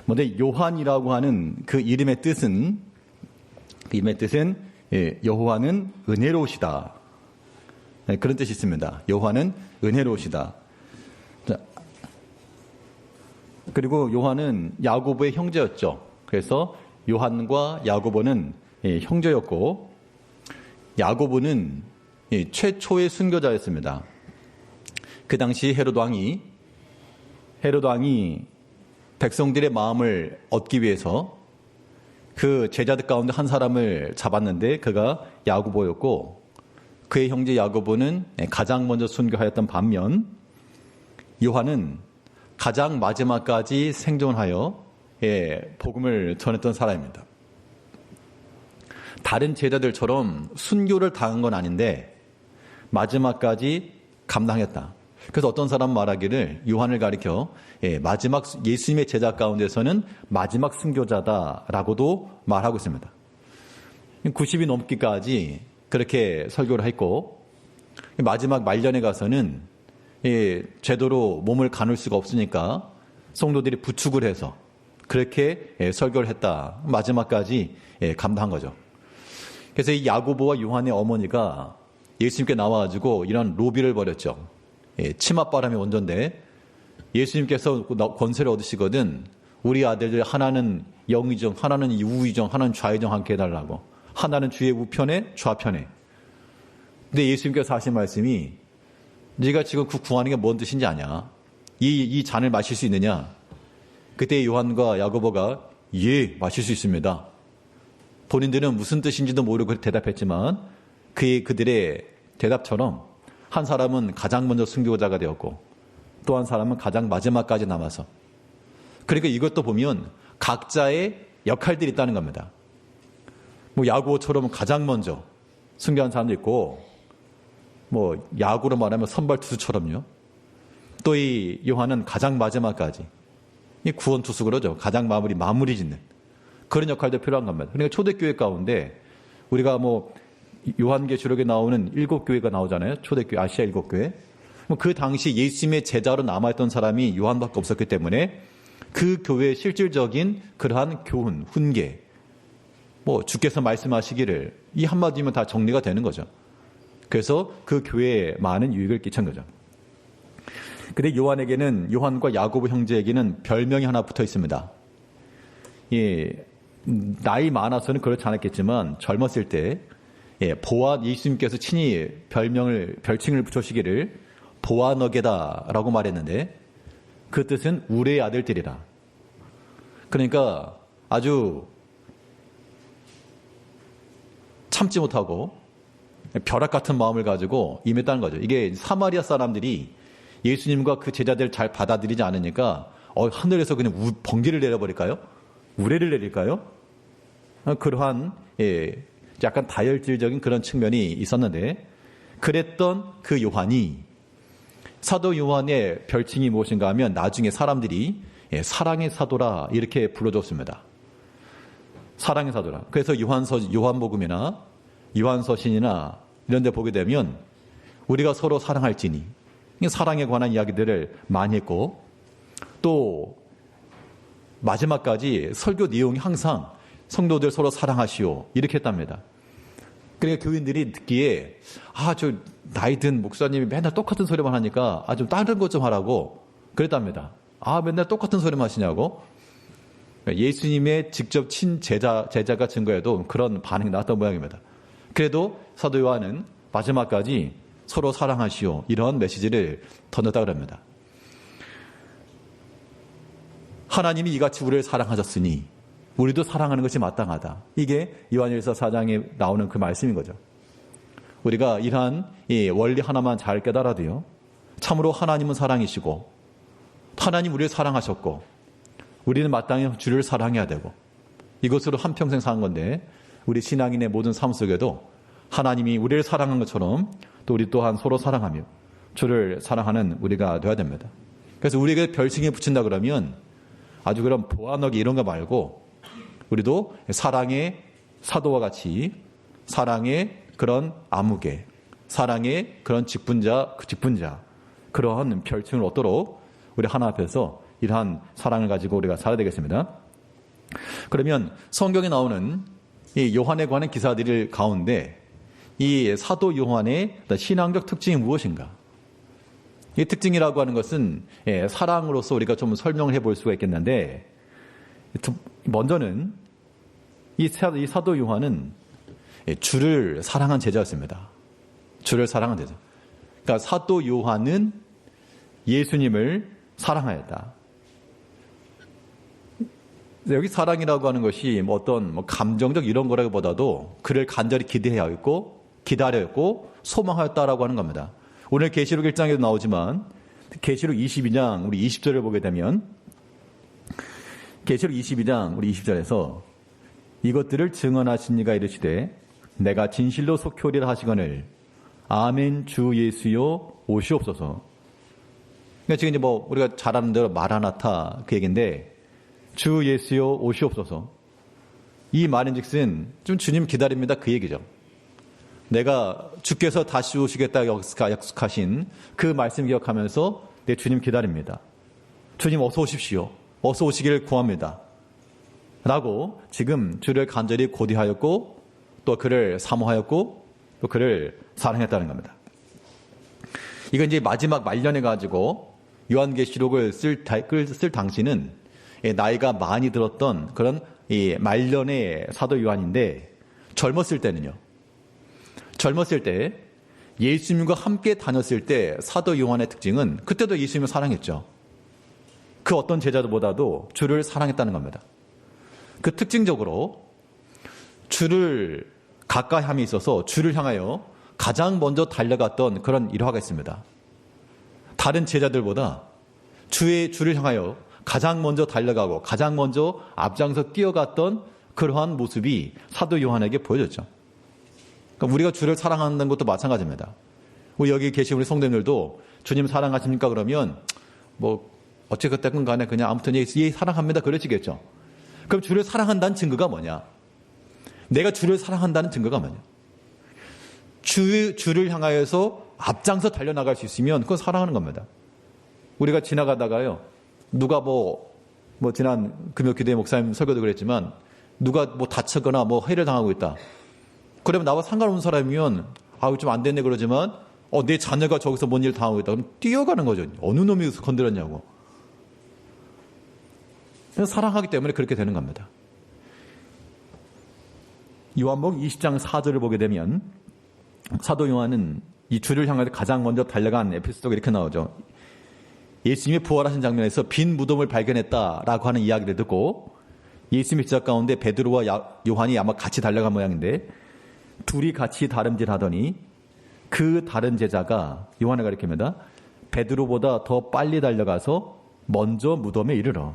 먼저 요한이라고 하는 그 이름의 뜻은 여호와는 은혜로우시다. 그런 뜻이 있습니다. 여호와는 은혜로우시다. 그리고 요한은 야고보의 형제였죠. 그래서 요한과 야고보는 형제였고, 야고보는 최초의 순교자였습니다. 그 당시 헤롯 왕이 백성들의 마음을 얻기 위해서 그 제자들 가운데 한 사람을 잡았는데 그가 야고보였고, 그의 형제 야고보는 가장 먼저 순교하였던 반면 요한은 가장 마지막까지 생존하여 복음을 전했던 사람입니다. 다른 제자들처럼 순교를 당한 건 아닌데 마지막까지 감당했다. 그래서 어떤 사람 말하기를, 요한을 가리켜 마지막 예수님의 제자 가운데서는 마지막 순교자다라고도 말하고 있습니다. 90이 넘기까지 그렇게 설교를 했고, 마지막 말년에 가서는 제대로 몸을 가눌 수가 없으니까 성도들이 부축을 해서 그렇게 설교를 했다. 마지막까지 감당한 거죠. 그래서 이 야고보와 요한의 어머니가 예수님께 나와가지고 이런 로비를 벌였죠. 치맛바람이 원조인데 예수님께서 권세를 얻으시거든 우리 아들들 하나는 영의정, 하나는 우의정, 하나는 좌의정 함께 해달라고. 하나는 주의 우편에 좌편에. 근데 예수님께서 하신 말씀이, 네가 지금 그 구하는 게 뭔 뜻인지 아냐? 이 잔을 마실 수 있느냐? 그때 요한과 야고보가 예, 마실 수 있습니다. 본인들은 무슨 뜻인지도 모르고 대답했지만 그들의 대답처럼 한 사람은 가장 먼저 순교자가 되었고 또 한 사람은 가장 마지막까지 남아서, 그러니까 이것도 보면 각자의 역할들이 있다는 겁니다. 뭐 야고보처럼 가장 먼저 순교한 사람도 있고, 뭐 야구로 말하면 선발 투수처럼요. 또 이 요한은 가장 마지막까지 이 구원 투수 그러죠. 가장 마무리 짓는 그런 역할도 필요한 겁니다. 그러니까 초대교회 가운데 우리가 뭐 요한계시록에 나오는 7교회가 나오잖아요. 초대교회, 아시아 7교회. 그 당시 예수님의 제자로 남아있던 사람이 요한밖에 없었기 때문에 그 교회의 실질적인 그러한 교훈, 훈계, 뭐 주께서 말씀하시기를, 이 한마디면 다 정리가 되는 거죠. 그래서 그 교회에 많은 유익을 끼친 거죠. 근데 요한과 야고보 형제에게는 별명이 하나 붙어 있습니다. 나이 많아서는 그렇지 않았겠지만 젊었을 때 예수님께서 친히 별칭을 붙여시기를 보아너게다라고 말했는데 그 뜻은 우레의 아들들이라. 그러니까 아주 참지 못하고 벼락 같은 마음을 가지고 임했다는 거죠. 이게 사마리아 사람들이 예수님과 그 제자들 잘 받아들이지 않으니까 하늘에서 그냥 번개를 내려버릴까요? 우레를 내릴까요? 그러한 약간 다혈질적인 그런 측면이 있었는데, 그랬던 그 요한이, 사도 요한의 별칭이 무엇인가 하면 나중에 사람들이 사랑의 사도라 이렇게 불러줬습니다. 사랑의 사도라. 그래서 요한복음이나 요한서신이나 이런 데 보게 되면 우리가 서로 사랑할지니, 사랑에 관한 이야기들을 많이 했고, 또 마지막까지 설교 내용이 항상 성도들 서로 사랑하시오 이렇게 했답니다. 그러니까 교인들이 듣기에 저 나이 든 목사님이 맨날 똑같은 소리만 하니까 좀 다른 것 좀 하라고 그랬답니다. 맨날 똑같은 소리만 하시냐고. 예수님의 직접 제자가 증거해도 그런 반응이 나왔던 모양입니다. 그래도 사도 요한은 마지막까지 서로 사랑하시오 이런 메시지를 던졌다 그럽니다. 하나님이 이같이 우리를 사랑하셨으니 우리도 사랑하는 것이 마땅하다. 이게 요한일서 4장에 나오는 그 말씀인 거죠. 우리가 이러한 이 원리 하나만 잘 깨달아도요, 참으로 하나님은 사랑이시고 하나님 우리를 사랑하셨고 우리는 마땅히 주를 사랑해야 되고, 이것으로 한평생 사는 건데 우리 신앙인의 모든 삶 속에도 하나님이 우리를 사랑한 것처럼 또 우리 또한 서로 사랑하며 주를 사랑하는 우리가 되어야 됩니다. 그래서 우리에게 별칭에 붙인다 그러면 아주 그런 보안하기 이런 거 말고 우리도 사랑의 사도와 같이 사랑의 그런 아무개, 사랑의 그런 직분자, 그러한 별칭을 얻도록 우리 하나 앞에서 이러한 사랑을 가지고 우리가 살아야 되겠습니다. 그러면 성경에 나오는 이 요한에 관한 기사들 가운데 이 사도 요한의 신앙적 특징이 무엇인가? 이 특징이라고 하는 것은 사랑으로서 우리가 좀 설명을 해볼 수가 있겠는데, 먼저는 이 사도 요한은 주를 사랑한 제자였습니다. 주를 사랑한 제자. 그러니까 사도 요한은 예수님을 사랑하였다. 여기 사랑이라고 하는 것이 어떤 감정적 이런 거라기보다도 그를 간절히 기대하였고 기다렸고 소망하였다라고 하는 겁니다. 오늘 계시록 1장에도 나오지만 계시록 22장 우리 20절을 보게 되면 계시록 22장 우리 20절에서 이것들을 증언하신 이가 이르시되 내가 진실로 속효리라 하시거늘 아멘 주 예수여 오시옵소서. 그러니까 지금 이제 우리가 잘 아는 대로 마라나타 그 얘기인데 주 예수여 오시옵소서. 이 말인즉슨 좀 주님 기다립니다 그 얘기죠. 내가 주께서 다시 오시겠다 약속하신 그 말씀 기억하면서 내 주님 기다립니다. 주님 어서 오십시오. 어서 오시기를 구합니다. 라고 지금 주를 간절히 고대하였고 또 그를 사모하였고 또 그를 사랑했다는 겁니다. 이건 이제 마지막 말년에 가지고 요한계시록을 쓸 당시는 나이가 많이 들었던 그런 이 말년의 사도 요한인데 젊었을 때는요. 젊었을 때 예수님과 함께 다녔을 때 사도 요한의 특징은 그때도 예수님을 사랑했죠. 그 어떤 제자들보다도 주를 사랑했다는 겁니다. 그 특징적으로 주를 가까이 함에 있어서 주를 향하여 가장 먼저 달려갔던 그런 일화가 있습니다. 다른 제자들보다 주를 향하여 가장 먼저 달려가고 가장 먼저 앞장서 뛰어갔던 그러한 모습이 사도 요한에게 보여졌죠. 그러니까 우리가 주를 사랑한다는 것도 마찬가지입니다. 우리 여기 계신 우리 성도님들도 주님 사랑하십니까? 그러면 어찌됐든 간에 그냥 아무튼 예 사랑합니다 그러시겠죠. 그럼 주를 사랑한다는 증거가 뭐냐? 내가 주를 사랑한다는 증거가 뭐냐? 주를 향하여서 앞장서 달려나갈 수 있으면 그건 사랑하는 겁니다. 우리가 지나가다가요. 누가 지난 금요기도회 목사님 설교도 그랬지만 누가 다쳤거나 해를 당하고 있다. 그러면 나와 상관없는 사람이면 좀 안 됐네 그러지만 내 자녀가 저기서 뭔 일 당하고 있다. 그럼 뛰어가는 거죠. 어느 놈이 건드렸냐고. 사랑하기 때문에 그렇게 되는 겁니다. 요한복음 20장 4절을 보게 되면 사도 요한은 이 주를 향해 가장 먼저 달려간 에피소드가 이렇게 나오죠. 예수님이 부활하신 장면에서 빈 무덤을 발견했다라고 하는 이야기를 듣고 예수님의 제자 가운데 베드로와 요한이 아마 같이 달려간 모양인데 둘이 같이 다름질하더니 그 다른 제자가 요한을 가리킵니다. 베드로보다 더 빨리 달려가서 먼저 무덤에 이르러.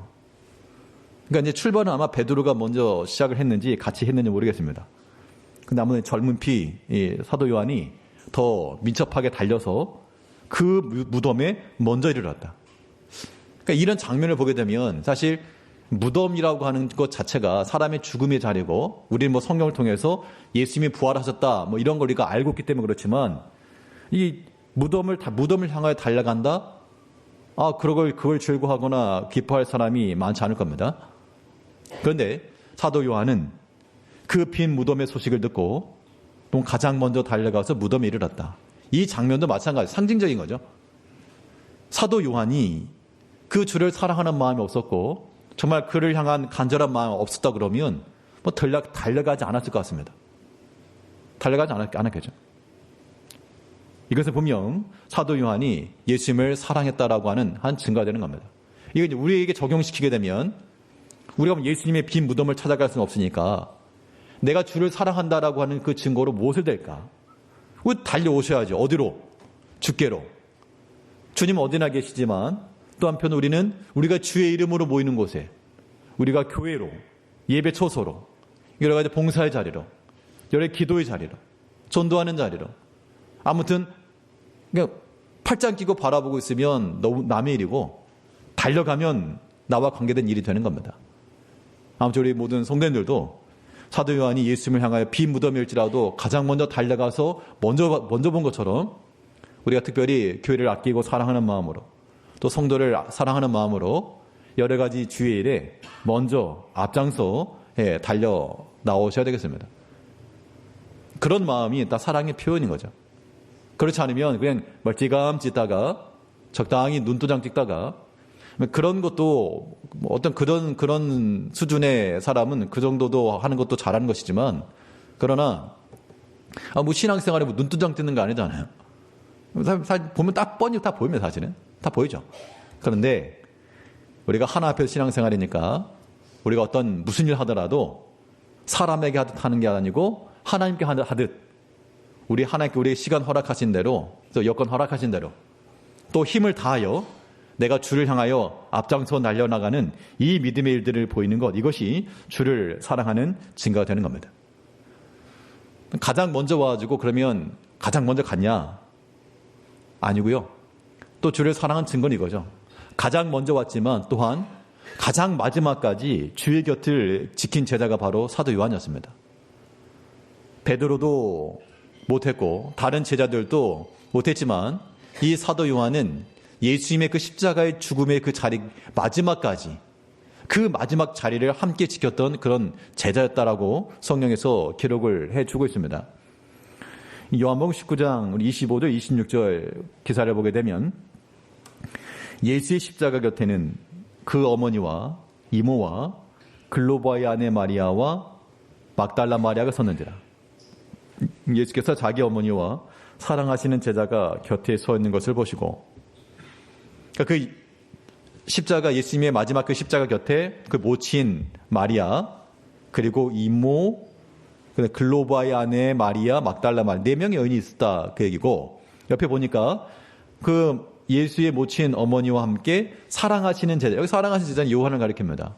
그러니까 이제 출발은 아마 베드로가 먼저 시작을 했는지 같이 했는지 모르겠습니다. 근데 아무튼 젊은 사도 요한이 더 민첩하게 달려서 그 무덤에 먼저 이르렀다. 그러니까 이런 장면을 보게 되면 사실 무덤이라고 하는 것 자체가 사람의 죽음의 자리고 우리는 성경을 통해서 예수님이 부활하셨다 이런 걸 우리가 알고 있기 때문에 그렇지만 이 무덤을 향하여 달려간다? 그걸 즐거워하거나 기뻐할 사람이 많지 않을 겁니다. 그런데 사도 요한은 그 빈 무덤의 소식을 듣고 또 가장 먼저 달려가서 무덤에 이르렀다. 이 장면도 마찬가지 상징적인 거죠. 사도 요한이 그 주를 사랑하는 마음이 없었고 정말 그를 향한 간절한 마음이 없었다 그러면 달려가지 않았을 것 같습니다. 달려가지 않았겠죠. 이것을 보면 사도 요한이 예수님을 사랑했다라고 하는 한 증거가 되는 겁니다. 이거 이제 우리에게 적용시키게 되면 우리가 예수님의 빈 무덤을 찾아갈 수는 없으니까 내가 주를 사랑한다라고 하는 그 증거로 무엇을 될까? 달려오셔야죠. 어디로? 주께로. 주님은 어디나 계시지만 또 한편 우리는 우리가 주의 이름으로 모이는 곳에 우리가 교회로 예배 처소로 여러 가지 봉사의 자리로 여러 기도의 자리로 전도하는 자리로 아무튼 그냥 팔짱 끼고 바라보고 있으면 너무 남의 일이고 달려가면 나와 관계된 일이 되는 겁니다. 아무튼 우리 모든 성도님들도 사도 요한이 예수님을 향하여 빈 무덤일지라도 가장 먼저 달려가서 먼저 본 것처럼 우리가 특별히 교회를 아끼고 사랑하는 마음으로 또 성도를 사랑하는 마음으로 여러 가지 주의 일에 먼저 앞장서 달려 나오셔야 되겠습니다. 그런 마음이 다 사랑의 표현인 거죠. 그렇지 않으면 그냥 멀찌감 찍다가 적당히 눈도장 찍다가 그런 것도 어떤 그런 수준의 사람은 그 정도도 하는 것도 잘하는 것이지만 그러나 뭐 신앙생활에 뭐 눈도장 찍는 거 아니잖아요. 사실 보면 딱 뻔히 다 보입니다. 사실은 다 보이죠. 그런데 우리가 하나 앞에서 신앙생활이니까 우리가 어떤 무슨 일 하더라도 사람에게 하는 게 아니고 하나님께 하듯 우리 하나님께 우리 시간 허락하신 대로 또 여건 허락하신 대로 또 힘을 다하여 내가 주를 향하여 앞장서 날려나가는 이 믿음의 일들을 보이는 것, 이것이 주를 사랑하는 증거가 되는 겁니다. 가장 먼저 와가지고 그러면 가장 먼저 갔냐? 아니고요. 또 주를 사랑한 증거는 이거죠. 가장 먼저 왔지만 또한 가장 마지막까지 주의 곁을 지킨 제자가 바로 사도 요한이었습니다. 베드로도 못했고 다른 제자들도 못했지만 이 사도 요한은 예수님의 그 십자가의 죽음의 그 자리 마지막까지 그 마지막 자리를 함께 지켰던 그런 제자였다라고 성경에서 기록을 해주고 있습니다. 요한복음 19장 25절 26절 기사를 보게 되면 예수의 십자가 곁에는 그 어머니와 이모와 글로바의 아내 마리아와 막달라 마리아가 섰는지라. 예수께서 자기 어머니와 사랑하시는 제자가 곁에 서 있는 것을 보시고, 그 십자가, 예수님의 마지막 그 십자가 곁에 그 모친 마리아, 그리고 이모, 글로바의 아내 마리아, 막달라 마리아, 4명의 여인이 있었다, 그 얘기고, 옆에 보니까 그 예수의 모친 어머니와 함께 사랑하시는 제자, 여기 사랑하시는 제자는 요한을 가리킵니다.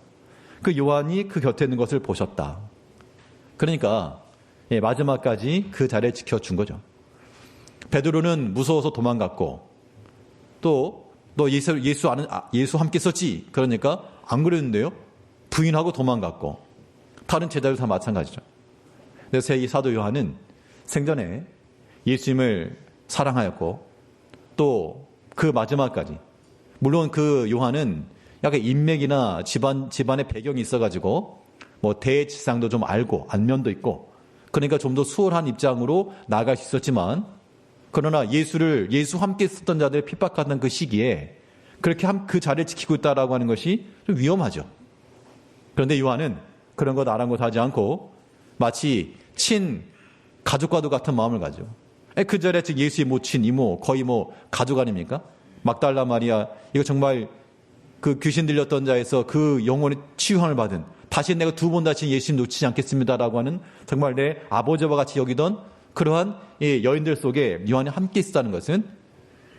그 요한이 그 곁에 있는 것을 보셨다. 그러니까 마지막까지 그 자리를 지켜준 거죠. 베드로는 무서워서 도망갔고, 또 너 예수 함께 있었지? 그러니까 안 그랬는데요. 부인하고 도망갔고, 다른 제자들 다 마찬가지죠. 그래서 이 사도 요한은 생전에 예수님을 사랑하였고, 또 그 마지막까지, 물론 그 요한은 약간 인맥이나 집안의 배경이 있어가지고 뭐 대지상도 좀 알고 안면도 있고, 그러니까 좀 더 수월한 입장으로 나아갈 수 있었지만, 그러나 예수 함께 있었던 자들을 핍박하던 그 시기에 그렇게 그 자리를 지키고 있다라고 하는 것이 좀 위험하죠. 그런데 요한은 그런 것 아랑곳하지 않고 마치 친 가족과도 같은 마음을 가지고, 그 자리에 즉 예수의 모친 이모, 거의 뭐 가족 아닙니까? 막달라 마리아, 이거 정말 그 귀신 들렸던 자에서 그 영혼의 치유함을 받은, 다시 내가 2번 다시 예수님 놓치지 않겠습니다라고 하는 정말 내 아버지와 같이 여기던 그러한 여인들 속에 요한이 함께 있었다는 것은,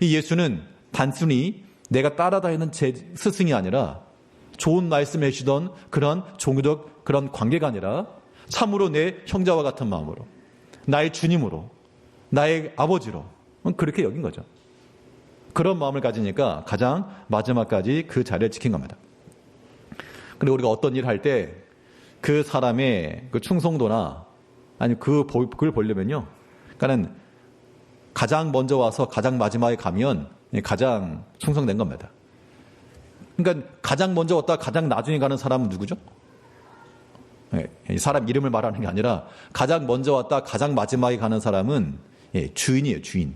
이 예수는 단순히 내가 따라다니는 제 스승이 아니라 좋은 말씀을 해주던 그런 종교적 그런 관계가 아니라 참으로 내 형제와 같은 마음으로, 나의 주님으로, 나의 아버지로 그렇게 여긴 거죠. 그런 마음을 가지니까 가장 마지막까지 그 자리를 지킨 겁니다. 그리고 우리가 어떤 일을 할 때 그 사람의 그 충성도나 아니 그걸 보려면요, 그러니까는 가장 먼저 와서 가장 마지막에 가면 가장 충성된 겁니다. 그러니까 가장 먼저 왔다 가장 나중에 가는 사람은 누구죠? 사람 이름을 말하는 게 아니라 가장 먼저 왔다 가장 마지막에 가는 사람은 주인이에요. 주인.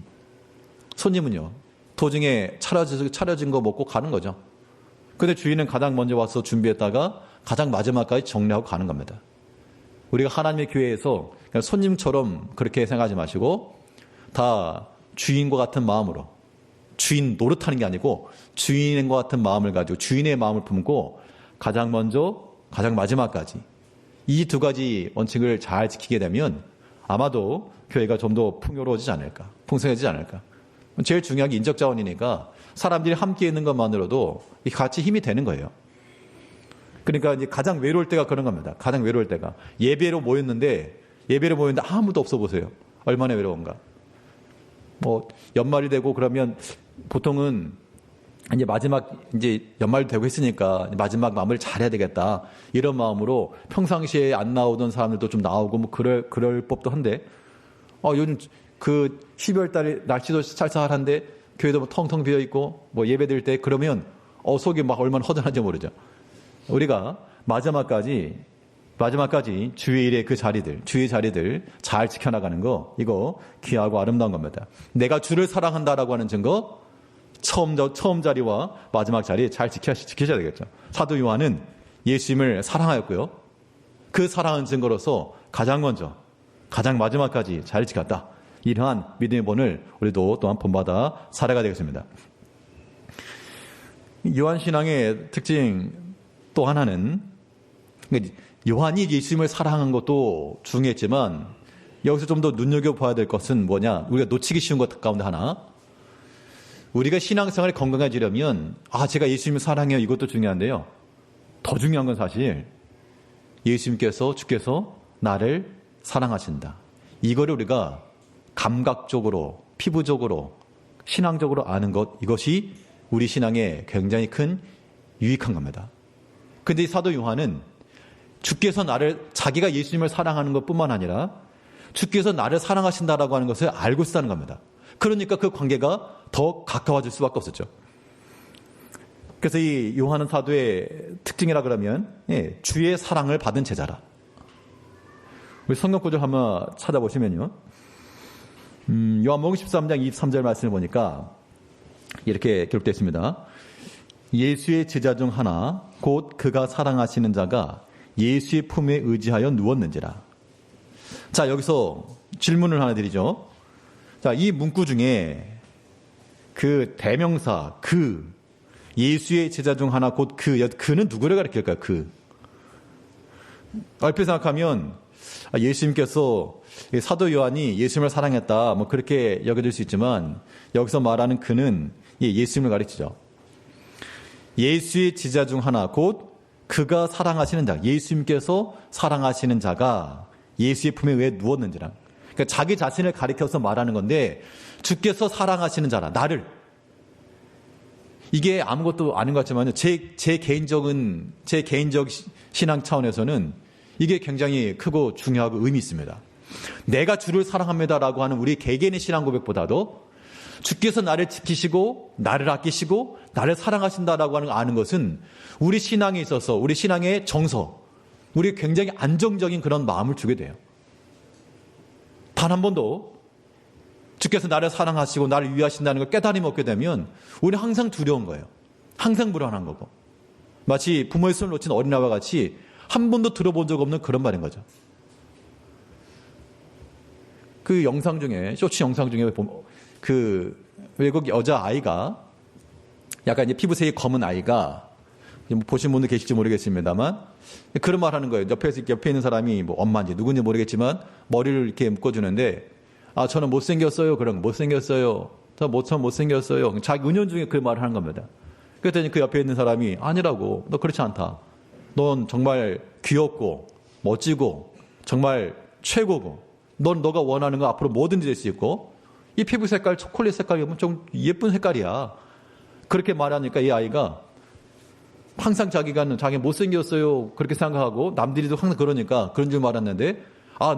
손님은요, 도중에 차려진 거 먹고 가는 거죠. 근데 주인은 가장 먼저 와서 준비했다가 가장 마지막까지 정리하고 가는 겁니다. 우리가 하나님의 교회에서 그냥 손님처럼 그렇게 생각하지 마시고 다 주인과 같은 마음으로, 주인 노릇하는 게 아니고 주인과 같은 마음을 가지고 주인의 마음을 품고 가장 먼저 가장 마지막까지 이 2가지 원칙을 잘 지키게 되면 아마도 교회가 좀 더 풍요로워지지 않을까, 풍성해지지 않을까. 제일 중요한 게 인적 자원이니까 사람들이 함께 있는 것만으로도 같이 힘이 되는 거예요. 그러니까 이제 가장 외로울 때가 그런 겁니다. 가장 외로울 때가 예배로 모였는데 아무도 없어 보세요. 얼마나 외로운가. 뭐 연말이 되고 그러면 보통은 이제 마지막 이제 연말도 되고 했으니까 마지막 마무리를 잘해야 되겠다, 이런 마음으로 평상시에 안 나오던 사람들도 좀 나오고 뭐 그럴 법도 한데, 요즘 그 12월 달에 날씨도 쌀쌀한데 교회도 뭐 텅텅 비어 있고 뭐 예배 드릴 때 그러면 속이 막 얼마나 허전한지 모르죠. 우리가 마지막까지 주의 일의 그 자리들, 주의 자리들 잘 지켜나가는 거, 이거 귀하고 아름다운 겁니다. 내가 주를 사랑한다라고 하는 증거, 처음 자리와 마지막 자리 잘 지키셔야 되겠죠. 사도 요한은 예수님을 사랑하였고요. 그 사랑한 증거로서 가장 먼저, 가장 마지막까지 잘 지켰다. 이러한 믿음의 본을 우리도 또한 본받아 살아가야 되겠습니다. 요한신앙의 특징 또 하나는, 요한이 예수님을 사랑한 것도 중요했지만 여기서 좀 더 눈여겨봐야 될 것은 뭐냐, 우리가 놓치기 쉬운 것 가운데 하나, 우리가 신앙생활이 건강해지려면 제가 예수님을 사랑해요, 이것도 중요한데요, 더 중요한 건 사실 주께서 나를 사랑하신다, 이거를 우리가 감각적으로, 피부적으로, 신앙적으로 아는 것, 이것이 우리 신앙에 굉장히 큰 유익한 겁니다. 근데 이 사도 요한은 주께서 자기가 예수님을 사랑하는 것뿐만 아니라 주께서 나를 사랑하신다라고 하는 것을 알고 있다는 겁니다. 그러니까 그 관계가 더 가까워질 수밖에 없었죠. 그래서 이 요한은 사도의 특징이라 그러면 주의 사랑을 받은 제자라. 우리 성경 구절 한번 찾아보시면요, 요한복음 13장 23절 말씀을 보니까 이렇게 기록되어 있습니다. 예수의 제자 중 하나 곧 그가 사랑하시는 자가 예수의 품에 의지하여 누웠는지라. 자, 여기서 질문을 하나 드리죠. 자, 이 문구 중에 그 대명사 예수의 제자 중 하나 곧 그는 누구를 가리킬까요? 얼핏 생각하면 예수님께서, 사도 요한이 예수님을 사랑했다, 뭐 그렇게 여겨질 수 있지만 여기서 말하는 그는 예수님을 가리키죠. 예수의 제자 중 하나 곧 그가 사랑하시는 자, 예수님께서 사랑하시는 자가 예수의 품에 왜 누웠는지라. 그러니까 자기 자신을 가리켜서 말하는 건데, 주께서 사랑하시는 자라, 나를. 이게 아무것도 아닌 것 같지만 제 개인적 신앙 차원에서는 이게 굉장히 크고 중요하고 의미 있습니다. 내가 주를 사랑합니다라고 하는 우리 개개인의 신앙 고백보다도 주께서 나를 지키시고 나를 아끼시고 나를 사랑하신다라고 하는 아는 것은 우리 신앙에 있어서, 우리 신앙의 정서, 우리 굉장히 안정적인 그런 마음을 주게 돼요. 단 한 번도 주께서 나를 사랑하시고 나를 위하신다는 걸 깨달음이 없게 되면 우리는 항상 두려운 거예요. 항상 불안한 거고, 마치 부모의 손을 놓친 어린아이와 같이 한 번도 들어본 적 없는 그런 말인 거죠. 그 영상 중에, 쇼츠 영상 중에 그 외국 여자아이가, 약간 이제 피부색이 검은 아이가, 보신 분들 계실지 모르겠습니다만 그런 말 하는 거예요. 옆에 있는 사람이 뭐 엄마인지 누군지 모르겠지만 머리를 이렇게 묶어주는데, 저는 못생겼어요. 그런, 못생겼어요. 전 못생겼어요. 자기 은연중에 그 말을 하는 겁니다. 그랬더니 그 옆에 있는 사람이, 아니라고, 너 그렇지 않다. 넌 정말 귀엽고 멋지고 정말 최고고, 너가 원하는 거 앞으로 뭐든지 될 수 있고, 이 피부 색깔 초콜릿 색깔이면 좀 예쁜 색깔이야. 그렇게 말하니까 이 아이가 항상 자기 못생겼어요 그렇게 생각하고, 남들이도 항상 그러니까 그런 줄 알았는데,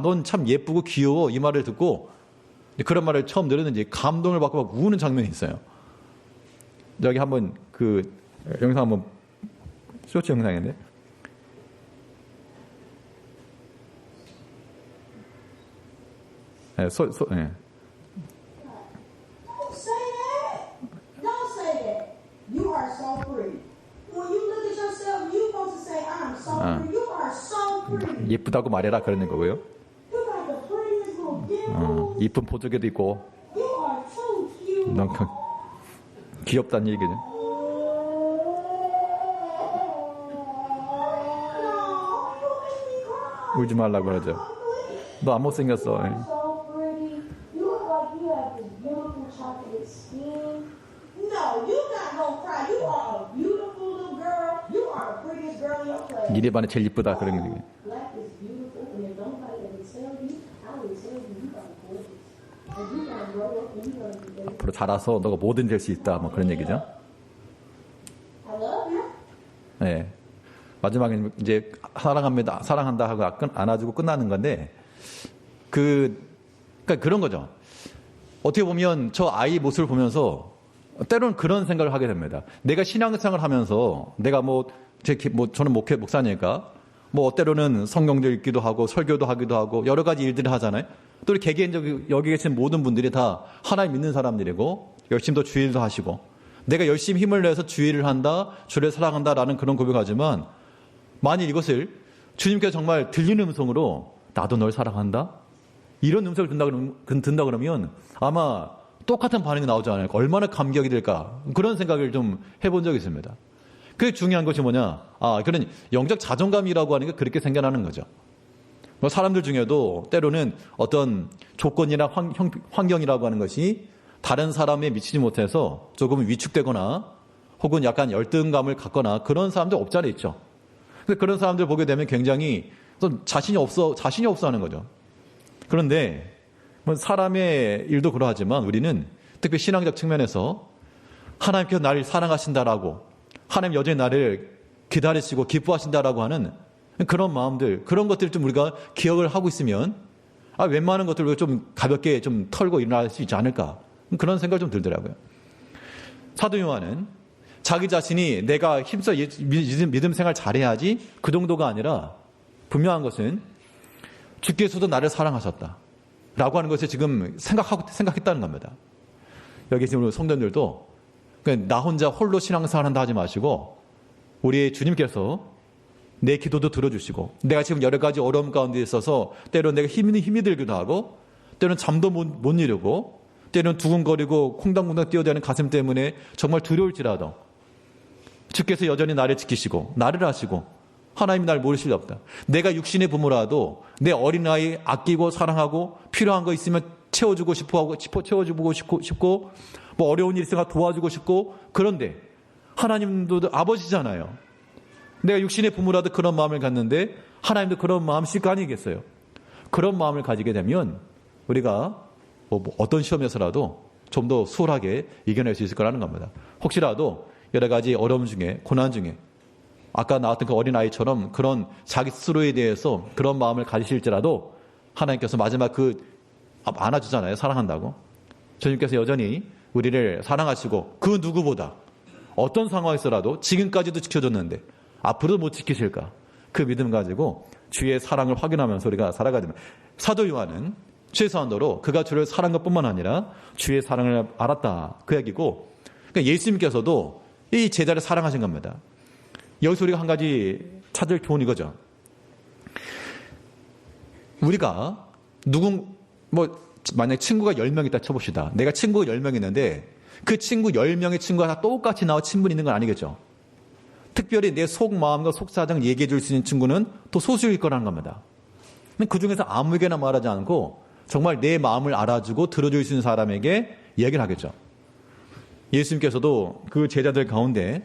넌 참 예쁘고 귀여워, 이 말을 듣고 그런 말을 처음 들었는지 감동을 받고 막 우는 장면이 있어요. 여기 한번 그 영상 한번, 쇼츠 영상인데, 네. Don't say that. Don't say that. You are so pretty. When you look at yourself, you supposed to say, I'm so pretty. You are so pretty. 예쁘다고 말해라, 그러는 거고요. You're like the prettiest little dimple. 이쁜 보조개도 있고. You are so cute. 넌 귀엽다는 얘기죠. 울지 말라고 그러죠. 너 안 못생겼어. 니네 반에 제일 이쁘다, 그런 게. 앞으로 자라서 너가 뭐든 될 수 있다, 뭐 그런 얘기죠. 네. 마지막에 이제 사랑한다 하고 안아주고 끝나는 건데, 그러니까 그런 거죠. 어떻게 보면 저 아이 모습을 보면서 때로는 그런 생각을 하게 됩니다. 내가 신앙생활을 하면서 내가 저는 목사니까 때로는 성경도 읽기도 하고 설교도 하기도 하고 여러 가지 일들을 하잖아요. 또 우리 개개인적으로 여기 계신 모든 분들이 다 하나님 믿는 사람들이고 열심히 또 주일도 하시고 내가 열심히 힘을 내서 주일을 한다, 주를 사랑한다라는 그런 고백하지만 만일 이것을 주님께서 정말 들리는 음성으로 나도 널 사랑한다? 이런 음성을 듣는다 그러면 아마 똑같은 반응이 나오지 않을까? 얼마나 감격이 될까? 그런 생각을 좀 해본 적이 있습니다. 그게 중요한 것이 뭐냐? 그런 영적 자존감이라고 하는 게 그렇게 생겨나는 거죠. 사람들 중에도 때로는 어떤 조건이나 환경이라고 하는 것이 다른 사람에 미치지 못해서 조금 위축되거나 혹은 약간 열등감을 갖거나 그런 사람들 없잖아 있죠. 근데 그런 사람들 보게 되면 굉장히 좀 자신이 없어 하는 거죠. 그런데 사람의 일도 그러하지만 우리는 특히 신앙적 측면에서 하나님께서 나를 사랑하신다라고 하나님 여전히 나를 기다리시고 기뻐하신다라고 하는 그런 마음들, 그런 것들을 좀 우리가 기억을 하고 있으면 웬만한 것들을 좀 가볍게 좀 털고 일어날 수 있지 않을까 그런 생각이 좀 들더라고요. 사도 요한은 자기 자신이 내가 힘써 믿음 생활 잘해야지 그 정도가 아니라 분명한 것은 주께서도 나를 사랑하셨다 라고 하는 것을 지금 생각했다는 겁니다. 여기 지금 성도님들도 나 혼자 홀로 신앙생활 한다 하지 마시고 우리 주님께서 내 기도도 들어주시고 내가 지금 여러 가지 어려움 가운데 있어서 때로는 내가 힘이 들기도 하고 때로는 잠도 못 이루고 때로는 두근거리고 콩당콩당 뛰어대는 가슴 때문에 정말 두려울지라도 주께서 여전히 나를 지키시고 나를 하시고 하나님이 날 모르실 리 없다. 내가 육신의 부모라도 내 어린아이 아끼고 사랑하고 필요한 거 있으면 채워주고 싶고 어려운 일 있으면 도와주고 싶고 그런데 하나님도 아버지잖아요. 내가 육신의 부모라도 그런 마음을 갖는데 하나님도 그런 마음일 거 아니겠어요? 그런 마음을 가지게 되면 우리가 어떤 시험에서라도 좀 더 수월하게 이겨낼 수 있을 거라는 겁니다. 혹시라도 여러 가지 어려움 중에 고난 중에 아까 나왔던 그 어린아이처럼 그런 자기 스스로에 대해서 그런 마음을 가지실지라도 하나님께서 마지막 안아주잖아요. 사랑한다고. 주님께서 여전히 우리를 사랑하시고 그 누구보다 어떤 상황에서라도 지금까지도 지켜줬는데 앞으로도 못 지키실까? 그 믿음 가지고 주의 사랑을 확인하면서 우리가 살아가야 됩니다. 사도 요한은 최소한도로 그가 주를 사랑한 것뿐만 아니라 주의 사랑을 알았다. 그 얘기고 그러니까 예수님께서도 이 제자를 사랑하신 겁니다. 여기서 우리가 한 가지 찾을 교훈 이거죠. 우리가 만약 친구가 10명 있다 쳐봅시다. 내가 친구가 10명 있는데 그 친구 10명의 친구가 다 똑같이 나와 친분이 있는 건 아니겠죠. 특별히 내 속마음과 속사정을 얘기해 줄 수 있는 친구는 또 소수일 거라는 겁니다. 그 중에서 아무에게나 말하지 않고 정말 내 마음을 알아주고 들어줄 수 있는 사람에게 얘기를 하겠죠. 예수님께서도 그 제자들 가운데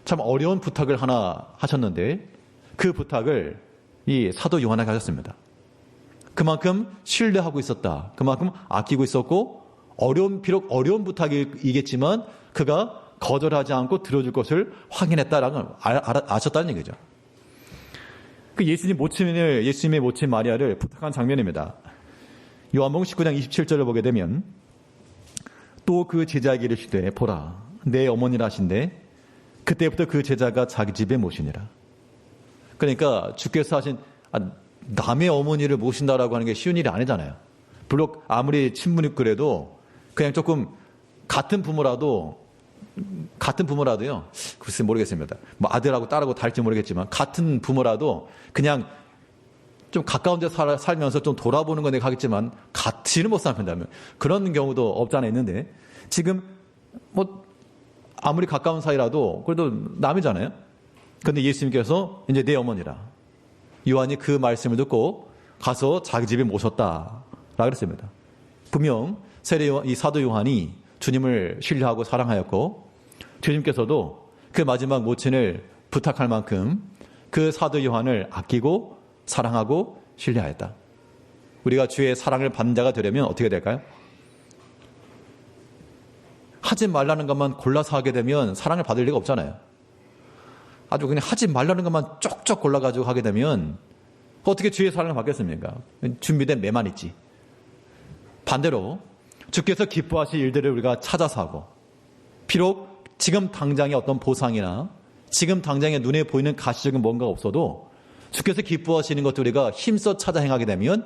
참 어려운 부탁을 하나 하셨는데 그 부탁을 이 사도 요한에게 하셨습니다. 그만큼 신뢰하고 있었다. 그만큼 아끼고 있었고 비록 어려운 부탁이겠지만 그가 거절하지 않고 들어줄 것을 확인했다라고 아셨다는 얘기죠. 그 예수님의 모친 마리아를 부탁한 장면입니다. 요한복음 19장 27절을 보게 되면 또 그 제자에게 이르시되 보라 내 어머니라 하신대 그때부터 그 제자가 자기 집에 모시니라. 그러니까 주께서 하신 남의 어머니를 모신다라고 하는 게 쉬운 일이 아니잖아요. 물론 아무리 친분이 그래도 그냥 조금 같은 부모라도요. 글쎄 모르겠습니다. 아들하고 딸하고 다를지 모르겠지만 같은 부모라도 그냥 좀 가까운 데 살면서 좀 돌아보는 건 내가 하겠지만 같이는 못 산다면 그런 경우도 없지 않아 있는데 지금 아무리 가까운 사이라도 그래도 남이잖아요. 그런데 예수님께서 이제 내 어머니라. 요한이 그 말씀을 듣고 가서 자기 집에 모셨다라고 그랬습니다. 분명 이 사도 요한이 주님을 신뢰하고 사랑하였고 주님께서도 그 마지막 모친을 부탁할 만큼 그 사도 요한을 아끼고 사랑하고 신뢰하였다. 우리가 주의 사랑을 받는 자가 되려면 어떻게 될까요? 하지 말라는 것만 골라서 하게 되면 사랑을 받을 리가 없잖아요. 아주 그냥 하지 말라는 것만 쪽쪽 골라가지고 하게 되면 어떻게 주의 사랑을 받겠습니까? 준비된 매만 있지. 반대로 주께서 기뻐하실 일들을 우리가 찾아서 하고 비록 지금 당장의 어떤 보상이나 지금 당장의 눈에 보이는 가시적인 뭔가가 없어도 주께서 기뻐하시는 것도 우리가 힘써 찾아 행하게 되면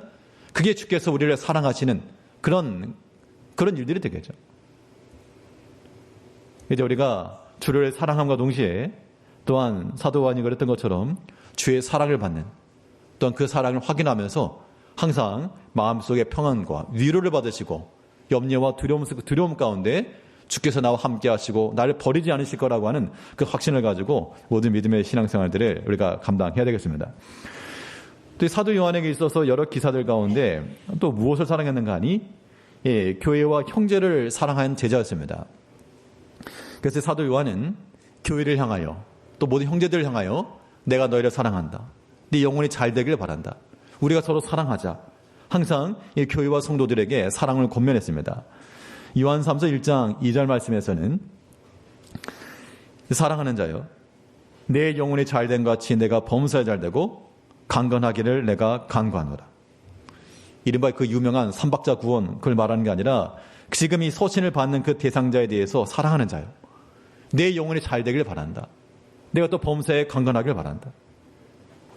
그게 주께서 우리를 사랑하시는 그런 일들이 되겠죠. 이제 우리가 주를 사랑함과 동시에 또한 사도 요한이 그랬던 것처럼 주의 사랑을 받는, 또한 그 사랑을 확인하면서 항상 마음속에 평안과 위로를 받으시고 염려와 두려움 가운데 주께서 나와 함께 하시고 나를 버리지 않으실 거라고 하는 그 확신을 가지고 모든 믿음의 신앙생활들을 우리가 감당해야 되겠습니다. 또 사도 요한에게 있어서 여러 기사들 가운데 또 무엇을 사랑했는가 하니 교회와 형제를 사랑한 제자였습니다. 그래서 사도 요한은 교회를 향하여 또 모든 형제들을 향하여 내가 너희를 사랑한다. 네 영혼이 잘 되기를 바란다. 우리가 서로 사랑하자. 항상 이 교회와 성도들에게 사랑을 권면했습니다. 요한삼서 1장 2절 말씀에서는 사랑하는 자여 내 영혼이 잘된 같이 내가 범사에 잘되고 강건하기를 내가 간구하노라. 이른바 그 유명한 삼박자 구원 그걸 말하는 게 아니라 지금 이 서신을 받는 그 대상자에 대해서 사랑하는 자여 내 영혼이 잘되기를 바란다. 내가 또 범사에 강건하기를 바란다.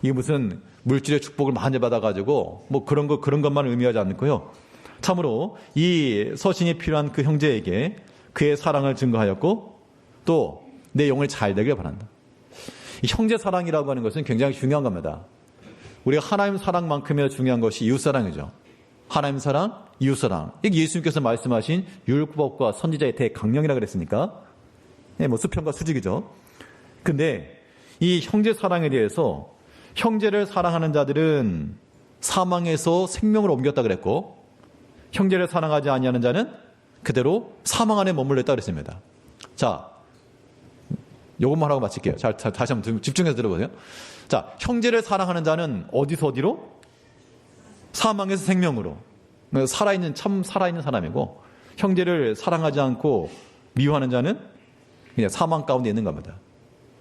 이게 무슨 물질의 축복을 많이 받아가지고 뭐 그런 것만 의미하지 않고요. 참으로 이 서신이 필요한 그 형제에게 그의 사랑을 증거하였고 또 내 영혼이 잘 되길 바란다. 이 형제 사랑이라고 하는 것은 굉장히 중요한 겁니다. 우리가 하나님 사랑만큼이나 중요한 것이 이웃 사랑이죠. 하나님 사랑, 이웃 사랑. 이게 예수님께서 말씀하신 율법과 선지자의 대강령이라 그랬으니까 뭐 수평과 수직이죠. 근데 이 형제 사랑에 대해서 형제를 사랑하는 자들은 사망에서 생명을 옮겼다 그랬고 형제를 사랑하지 아니하는 자는 그대로 사망 안에 머물렀다 그랬습니다. 자, 요것만 하고 마칠게요. 자, 다시 한번 집중해서 들어보세요. 자, 형제를 사랑하는 자는 어디서 어디로? 사망에서 생명으로. 살아있는 사람이고 형제를 사랑하지 않고 미워하는 자는 그냥 사망 가운데 있는 겁니다.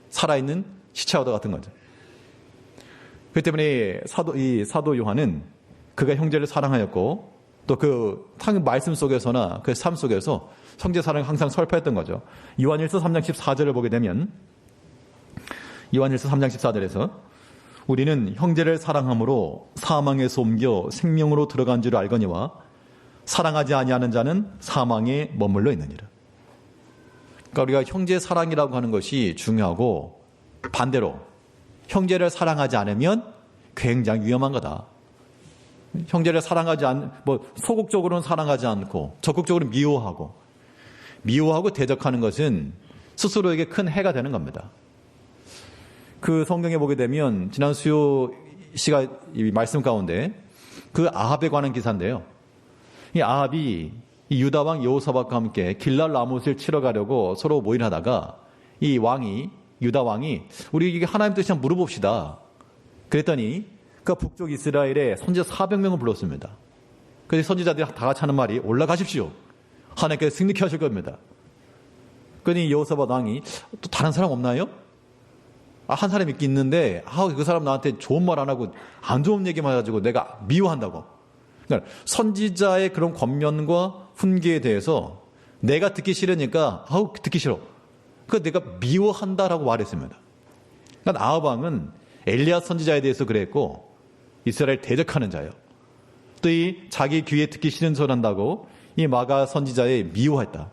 살아있는 시체와도 같은 거죠. 그렇기 때문에 사도 요한은 그가 형제를 사랑하였고 또 그 말씀 속에서나 그 삶 속에서 형제 사랑을 항상 설파했던 거죠. 요한일서 3장 14절을 보게 되면 요한일서 3장 14절에서 우리는 형제를 사랑함으로 사망에서 옮겨 생명으로 들어간 줄 알거니와 사랑하지 아니하는 자는 사망에 머물러 있느니라. 그러니까 우리가 형제 사랑이라고 하는 것이 중요하고 반대로 형제를 사랑하지 않으면 굉장히 위험한 거다. 형제를 사랑하지 소극적으로는 사랑하지 않고 적극적으로 미워하고 대적하는 것은 스스로에게 큰 해가 되는 겁니다. 그 성경에 보게 되면 지난 수요 시간 이 말씀 가운데 그 아합에 관한 기사인데요. 이 아합이 이 유다 왕 여호사밧과 함께 길랄 라못을 치러 가려고 서로 모임하다가 이 유다 왕이 우리 이게 하나님 뜻이 한번 물어봅시다. 그랬더니 그 북쪽 이스라엘에 선지자 400명을 불렀습니다. 그래서 선지자들이 다 같이 하는 말이 올라가십시오. 하나님께서 승리케 하실 겁니다. 그러니 여호사밧 왕이 또 다른 사람 없나요? 한 사람 있긴 있는데 그 사람 나한테 좋은 말 안 하고 안 좋은 얘기만 해가지고 내가 미워한다고. 그러니까 선지자의 그런 권면과 훈계에 대해서 내가 듣기 싫으니까 듣기 싫어. 내가 미워한다라고 말했습니다. 그러니까 아합 왕은 엘리야 선지자에 대해서 그랬고 이스라엘 대적하는 자예요. 또 이 자기 귀에 듣기 싫은 소리 한다고 이 마가 선지자에 미워했다.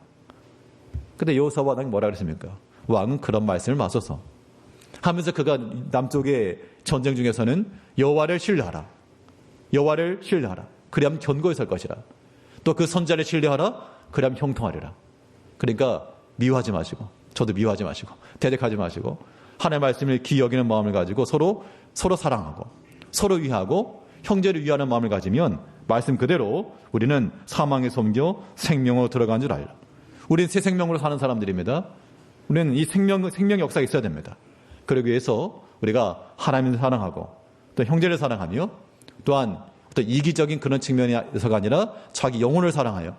근데 여호사밧 왕이 뭐라 그랬습니까? 왕은 그런 말씀을 맞서서 하면서 그가 남쪽의 전쟁 중에서는 여호와를 신뢰하라. 그리하면 견고히 설 것이라. 또 그 선지자를 신뢰하라. 그리하면 형통하리라. 그러니까 미워하지 마시고 저도 미워하지 마시고 대적하지 마시고 하나님의 말씀을 귀히 여기는 마음을 가지고 서로 사랑하고 서로 위하고 형제를 위하는 마음을 가지면 말씀 그대로 우리는 사망에서 옮겨 생명으로 들어간 줄 알라. 우리는 새 생명으로 사는 사람들입니다. 우리는 이 생명 역사가 있어야 됩니다. 그러기 위해서 우리가 하나님을 사랑하고 또 형제를 사랑하며 또한 어떤 이기적인 그런 측면에서가 아니라 자기 영혼을 사랑하여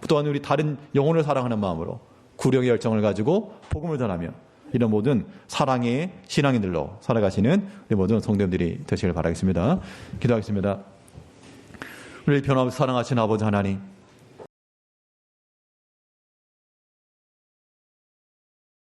또한 우리 다른 영혼을 사랑하는 마음으로 구령의 열정을 가지고 복음을 전하며 이런 모든 사랑의 신앙인들로 살아가시는 우리 모든 성도님들이 되시길 바라겠습니다. 기도하겠습니다. 우리 변함없이 사랑하신 아버지 하나님,